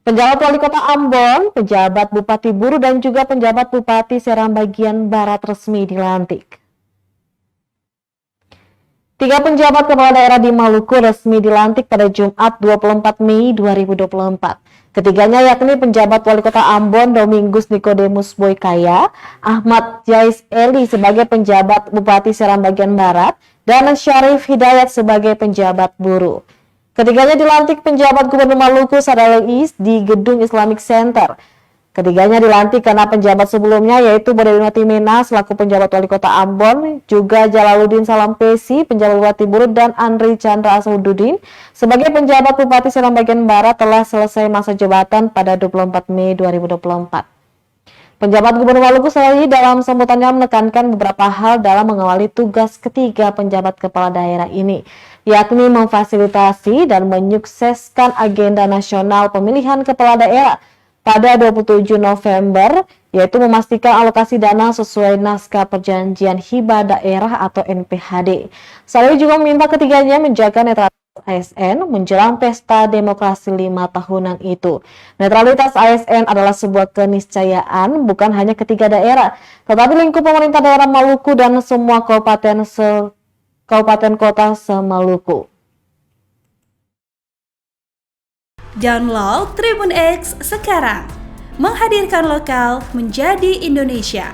Penjabat Wali Kota Ambon, penjabat Bupati Buru, dan juga penjabat Bupati Seram bagian Barat resmi dilantik. 3 penjabat kepala daerah di Maluku resmi dilantik pada Jumat 24 Mei 2024. Ketiganya yakni penjabat Wali Kota Ambon Domingus Nikodemus Boykaya, Ahmad Jais Eli sebagai penjabat Bupati Seram bagian Barat, dan Syarif Hidayat sebagai penjabat Buru. Ketiganya dilantik penjabat Gubernur Maluku Sadalais di Gedung Islamic Center. Ketiganya dilantik karena penjabat sebelumnya yaitu Bodewina Timena selaku penjabat Wali Kota Ambon, juga Jalaluddin Salampesi penjabat Bupati Buru, dan Andri Chandra Asaduddin sebagai penjabat Bupati Seram bagian Barat telah selesai masa jabatan pada 24 Mei 2024. Penjabat Gubernur Maluku Sadalais dalam sambutannya menekankan beberapa hal dalam mengawali tugas ketiga penjabat kepala daerah ini, yakni memfasilitasi dan menyukseskan agenda nasional pemilihan kepala daerah pada 27 November, yaitu memastikan alokasi dana sesuai naskah perjanjian hibah daerah atau NPHD. Sadalais juga meminta ketiganya menjaga netralitas ASN menjelang pesta demokrasi 5 tahunan itu. Netralitas ASN adalah sebuah keniscayaan bukan hanya ketiga daerah, tetapi lingkup pemerintah daerah Maluku dan semua kabupaten kota se-Maluku. Download Tribun X sekarang, menghadirkan lokal menjadi Indonesia.